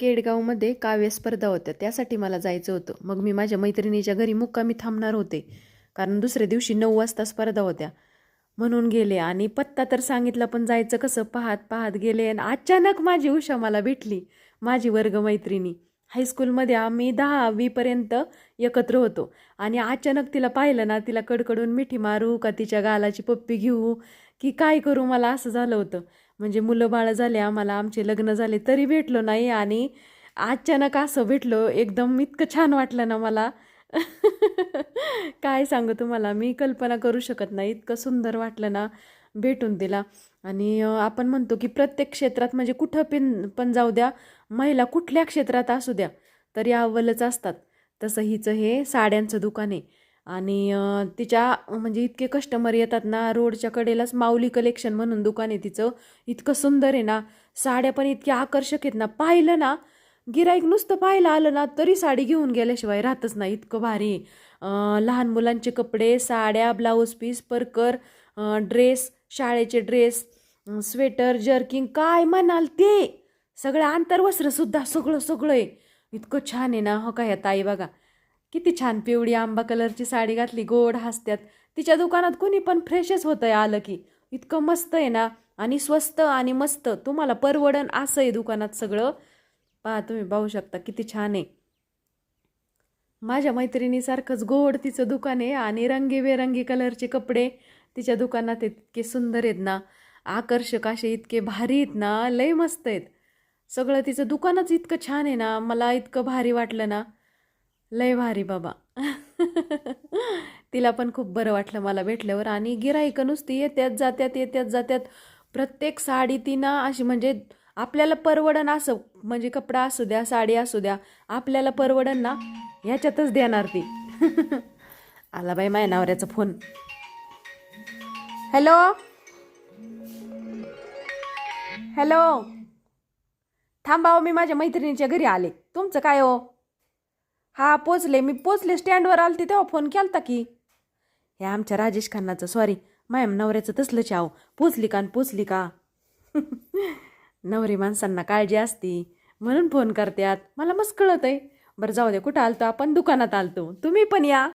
केडगावमध्ये काव्य स्पर्धा होत्या, त्यासाठी मला जायचं होतं. मग मी माझ्या मैत्रिणीच्या घरी मुक्कामी थांबणार होते, कारण दुसऱ्या दिवशी 9 वाजता स्पर्धा होत्या. म्हणून गेले आणि पत्ता तर सांगितला, पण जायचं कसं पाहत पाहत गेले. आणि अचानक माझी उषा मला भेटली, माझी वर्गमैत्रिणी. हायस्कूलमध्ये आम्ही 10वी पर्यंत एकत्र होतो आणि अचानक तिला पाहिलं ना, तिला कडकडून मिठी मारू का तिच्या गालाची पप्पी घेऊ की काय करू, मला असं झालं होतं. म्हणजे मुलं बाळं झाले आम्हाला, आमचे लग्न झाले तरी भेटलो नाही आणि अचानक असं भेटलो, एकदम इतकं छान वाटलं ना मला. काय सांगू तुम्हाला, मी कल्पना करू शकत नाही, इतकं सुंदर वाटलं ना भेटून तिला. आणि आपण म्हणतो की प्रत्येक क्षेत्रात म्हणजे कुठं पण जाऊ द्या, महिला कुठल्या क्षेत्रात असू द्या तरी अव्वलच असतात. तसं हिचं हे साड्यांचं दुकान आहे आणि तिच्या म्हणजे इतके कस्टमर येतात ना, रोडच्या कडेलाच माऊली कलेक्शन म्हणून दुकान आहे तिचं. इतकं सुंदर आहे ना, साड्या पण इतक्या आकर्षक आहेत ना, पाहिलं ना गिराईक नुसतं पाहायला आलं ना तरी साडी घेऊन गेल्याशिवाय राहतच नाही, इतकं भारी. लहान मुलांचे कपडे, साड्या, ब्लाऊज पीस, परकर, ड्रेस, शाळेचे ड्रेस, स्वेटर, जर्किंग, काय म्हणाल ते सगळं, आंतरवस्त्रसुद्धा सगळं सगळं आहे. इतकं छान आहे ना. हो का, ह्या ताई बघा किती छान पिवळी आंबा कलरची साडी घातली, गोड हसत्यात. तिच्या दुकानात कोणी पण फ्रेशच होतं आहे आलं की. इतकं मस्त आहे ना, आणि स्वस्त आणि मस्त, तुम्हाला परवडन असं आहे दुकानात सगळं. पहा, तुम्ही पाहू शकता किती छान आहे. माझ्या मैत्रिणीसारखंच गोड तिचं दुकान आहे आणि रंगीबेरंगी कलरचे कपडे तिच्या दुकानात इतके सुंदर आहेत ना, आकर्षक असे, इतके भारी आहेत ना, लय मस्त आहेत. सगळं तिचं दुकानच इतकं छान आहे ना, मला इतकं भारी वाटलं ना, लय भारी बाबा. तिला पण खूप बरं वाटलं मला भेटल्यावर. आणि गिराईकं नुसती येत्यात जात्यात येत्यात जात्यात. प्रत्येक साडी ती ना अशी म्हणजे आपल्याला परवडन असं, म्हणजे कपडा असू द्या, साडी असू द्या, आपल्याला परवडन ना ह्याच्यातच देणार ती. आला बाई माझ्या नवऱ्याचा फोन. हॅलो हॅलो, थांबा हो, मी माझ्या मैत्रिणीच्या घरी आले. तुमचं काय हो? हा पोचले, मी पोचले, स्टँडवर आलते तेव्हा फोन केलता की. हे आमच्या राजेश खन्नाचं, सॉरी, माझ्या नवऱ्याचं तसलं चाव. पोचली का पोचली का. नवरी माणसांना काळजी असती म्हणून फोन करतात, मला मस्त कळत आहे. बरं जाऊ दे, कुठं आलतो आपण? दुकानात आलतो, तुम्ही पण या.